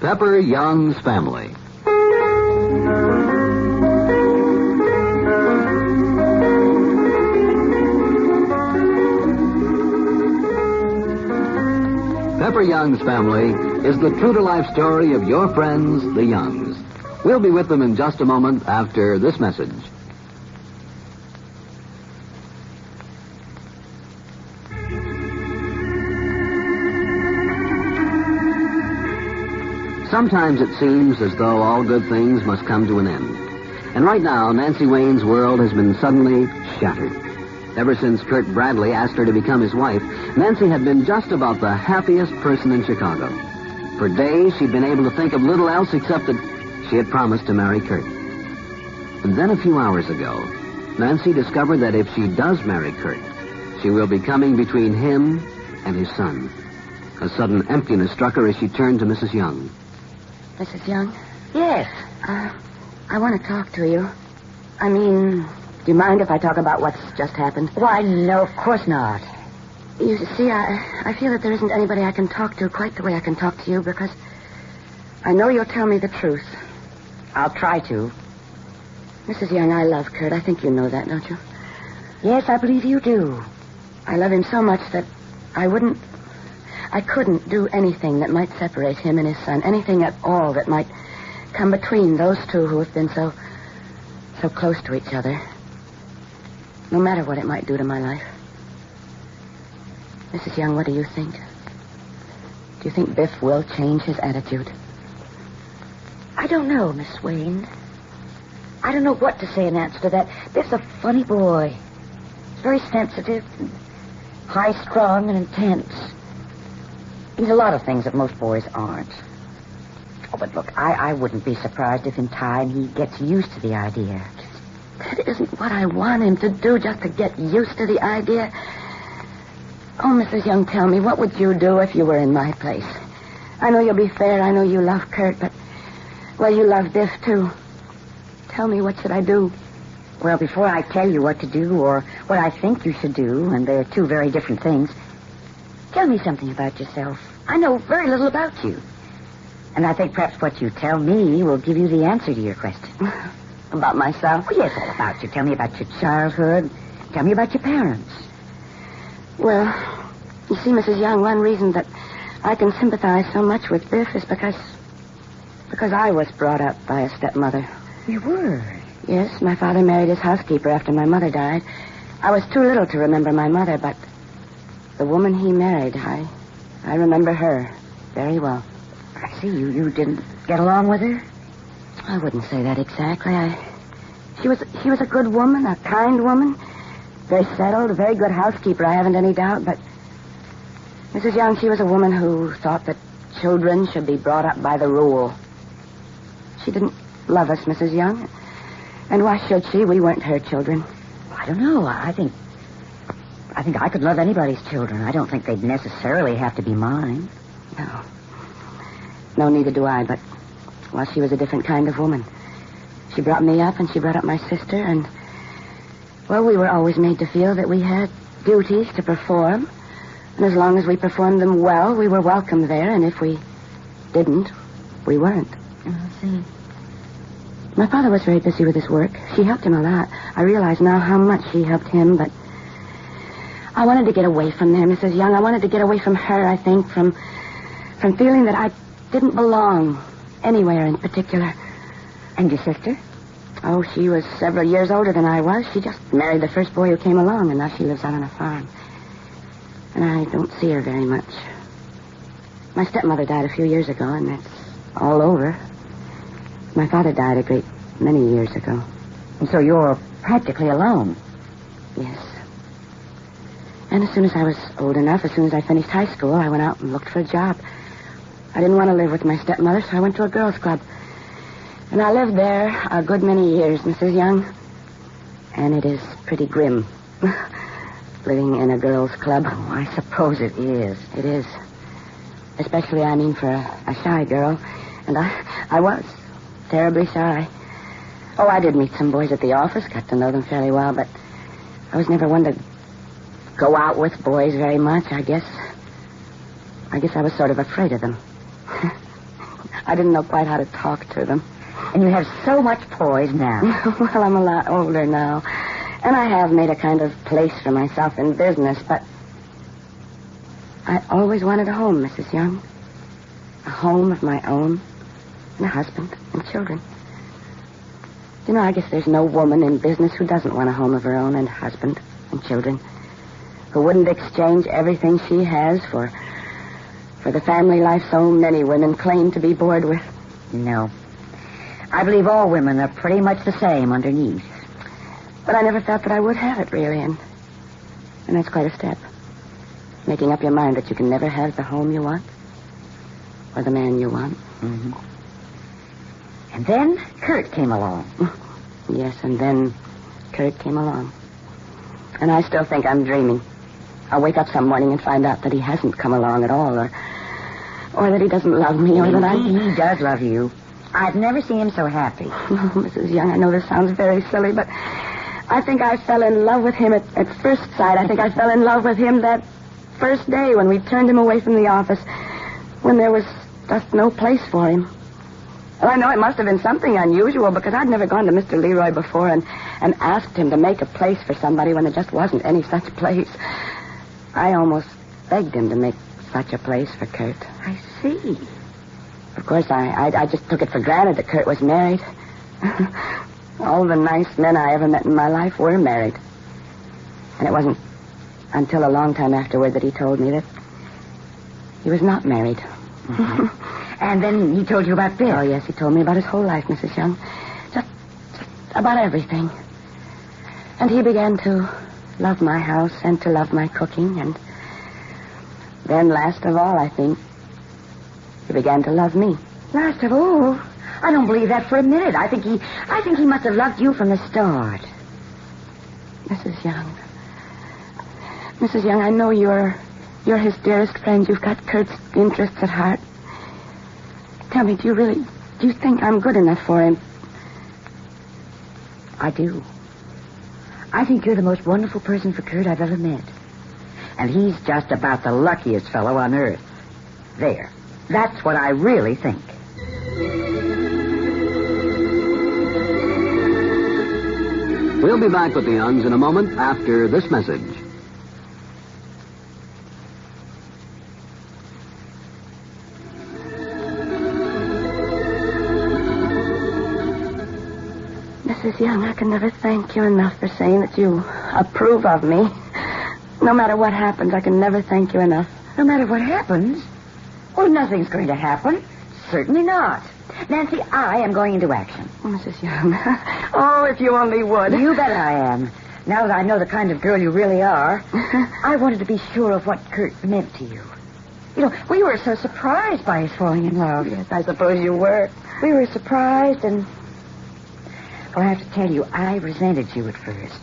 Pepper Young's Family. Pepper Young's Family is the true-to-life story of your friends, the Youngs. We'll be with them in just a moment after this message. Sometimes it seems as though all good things must come to an end. And right now, Nancy Wayne's world has been suddenly shattered. Ever since Kurt Bradley asked her to become his wife, Nancy had been just about the happiest person in Chicago. For days, she'd been able to think of little else except that she had promised to marry Kurt. And then a few hours ago, Nancy discovered that if she does marry Kurt, she will be coming between him and his son. A sudden emptiness struck her as she turned to Mrs. Young. Mrs. Young? Yes. I want to talk to you. I mean, do you mind if I talk about what's just happened? Why, no, of course not. You see, I feel that there isn't anybody I can talk to quite the way I can talk to you because I know you'll tell me the truth. I'll try to. Mrs. Young, I love Kurt. I think you know that, don't you? Yes, I believe you do. I love him so much that I couldn't do anything that might separate him and his son. Anything at all that might come between those two who have been so close to each other. No matter what it might do to my life. Mrs. Young, what do you think? Do you think Biff will change his attitude? I don't know, Miss Wayne. I don't know what to say in answer to that. Biff's a funny boy. He's very sensitive, and high-strung and intense. He's a lot of things that most boys aren't. Oh, but look, I wouldn't be surprised if in time he gets used to the idea. That isn't what I want him to do, just to get used to the idea. Oh, Mrs. Young, tell me, what would you do if you were in my place? I know you'll be fair. I know you love Kurt, but, well, you love Biff, too. Tell me, what should I do? Well, before I tell you what to do or what I think you should do, and they're two very different things, tell me something about yourself. I know very little about you. And I think perhaps what you tell me will give you the answer to your question. About myself? Oh, yes, all about you. Tell me about your childhood. Tell me about your parents. Well, you see, Mrs. Young, one reason that I can sympathize so much with Biff is because I was brought up by a stepmother. You were? Yes, my father married his housekeeper after my mother died. I was too little to remember my mother, but the woman he married, I remember her very well. I see. You didn't get along with her? I wouldn't say that exactly. She was a good woman, a kind woman. Very settled, a very good housekeeper, I haven't any doubt, but Mrs. Young, she was a woman who thought that children should be brought up by the rule. She didn't love us, Mrs. Young. And why should she? We weren't her children. I don't know. I think I could love anybody's children. I don't think they'd necessarily have to be mine. No, neither do I, but, well, she was a different kind of woman. She brought me up and she brought up my sister, and, well, we were always made to feel that we had duties to perform, and as long as we performed them well, we were welcome there, and if we didn't, we weren't. I see. My father was very busy with his work. She helped him a lot. I realize now how much she helped him, but I wanted to get away from there, Mrs. Young. I wanted to get away from her, I think, from feeling that I didn't belong anywhere in particular. And your sister? Oh, she was several years older than I was. She just married the first boy who came along, and now she lives out on a farm. And I don't see her very much. My stepmother died a few years ago, and that's all over. My father died a great many years ago. And so you're practically alone. Yes. And as soon as I was old enough, as soon as I finished high school, I went out and looked for a job. I didn't want to live with my stepmother, so I went to a girls' club. And I lived there a good many years, Mrs. Young. And it is pretty grim, living in a girls' club. Oh, I suppose it is. It is. Especially, I mean, for a shy girl. And I was terribly shy. Oh, I did meet some boys at the office, got to know them fairly well, but I was never one to go out with boys very much, I guess I was sort of afraid of them. I didn't know quite how to talk to them. And you have so much poise now. Well, I'm a lot older now. And I have made a kind of place for myself in business, but I always wanted a home, Mrs. Young. A home of my own, and a husband and children. You know, I guess there's no woman in business who doesn't want a home of her own and a husband and children, who wouldn't exchange everything she has for the family life so many women claim to be bored with. No. I believe all women are pretty much the same underneath. But I never felt that I would have it, really, and that's quite a step. Making up your mind that you can never have the home you want or the man you want. Mm-hmm. And then Kurt came along. Yes, and then Kurt came along. And I still think I'm dreaming. I'll wake up some morning and find out that he hasn't come along at all, or that he doesn't love me, or that He does love you. I've never seen him so happy. Oh, Mrs. Young, I know this sounds very silly, but I think I fell in love with him at first sight. I think I fell in love with him that first day when we turned him away from the office, when there was just no place for him. Well, I know it must have been something unusual, because I'd never gone to Mr. Leroy before and asked him to make a place for somebody when there just wasn't any such place. I almost begged him to make such a place for Kurt. I see. Of course, I just took it for granted that Kurt was married. All the nice men I ever met in my life were married. And it wasn't until a long time afterward that he told me that he was not married. Mm-hmm. And then he told you about Bill. Oh, yes, he told me about his whole life, Mrs. Young. Just about everything. And he began to love my house and to love my cooking. And then, last of all, I think, he began to love me. Last of all? I don't believe that for a minute. I think he must have loved you from the start. Mrs. Young, I know you're his dearest friend. You've got Kurt's interests at heart. Tell me, do you think I'm good enough for him? I do. I think you're the most wonderful person for Kurt I've ever met. And he's just about the luckiest fellow on earth. There. That's what I really think. We'll be back with the Youngs in a moment after this message. Mrs. Young, I can never thank you enough for saying that you approve of me. No matter what happens, I can never thank you enough. No matter what happens? Well, nothing's going to happen. Certainly not. Nancy, I am going into action. Oh, Mrs. Young. Oh, if you only would. You bet I am. Now that I know the kind of girl you really are, I wanted to be sure of what Kurt meant to you. You know, we were so surprised by his falling in love. Yes, I suppose you were. We were surprised, and well, I have to tell you, I resented you at first.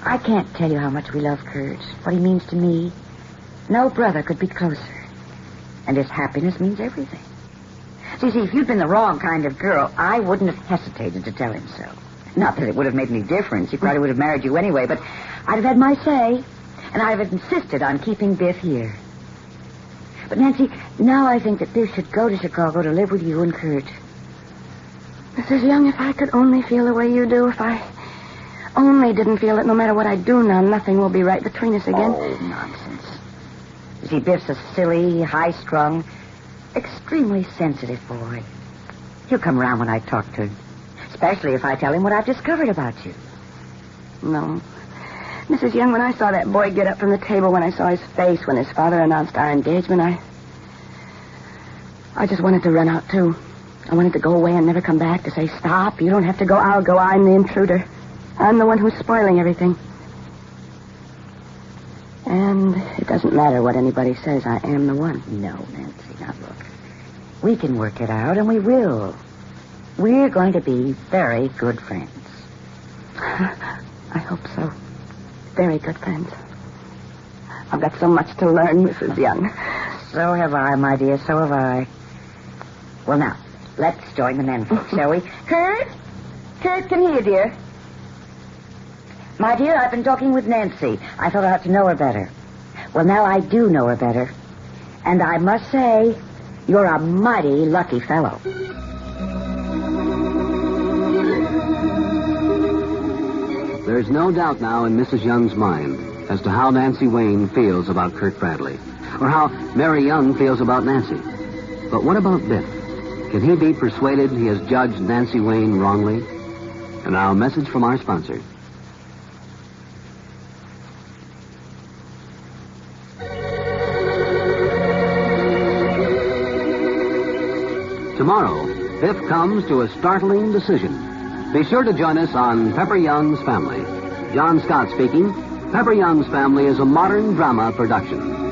I can't tell you how much we love Kurt, what he means to me. No brother could be closer. And his happiness means everything. See, if you'd been the wrong kind of girl, I wouldn't have hesitated to tell him so. Not that it would have made any difference. He probably would have married you anyway, but I'd have had my say, and I'd have insisted on keeping Biff here. But, Nancy, now I think that Biff should go to Chicago to live with you and Kurt. Mrs. Young, if I could only feel the way you do, if I only didn't feel that no matter what I do now, nothing will be right between us again. Oh, nonsense. You see, Biff's a silly, high-strung, extremely sensitive boy. He'll come around when I talk to him, especially if I tell him what I've discovered about you. No. Mrs. Young, when I saw that boy get up from the table, when I saw his face when his father announced our engagement, I just wanted to run out, too. I wanted to go away and never come back, to say, stop, you don't have to go, I'll go, I'm the intruder. I'm the one who's spoiling everything. And it doesn't matter what anybody says, I am the one. No, Nancy, now look. We can work it out, and we will. We're going to be very good friends. I hope so. Very good friends. I've got so much to learn, Mrs. Young. So have I, my dear, so have I. Well, now, let's join the men folks, shall we? Kurt? Kurt, come here, dear. My dear, I've been talking with Nancy. I thought I ought to know her better. Well, now I do know her better. And I must say, You're a mighty lucky fellow. There's no doubt now in Mrs. Young's mind as to how Nancy Wayne feels about Kurt Bradley, or how Mary Young feels about Nancy. But what about Biff? Can he be persuaded he has judged Nancy Wayne wrongly? And now a message from our sponsor. Tomorrow, Biff comes to a startling decision. Be sure to join us on Pepper Young's Family. John Scott speaking. Pepper Young's Family is a modern drama production.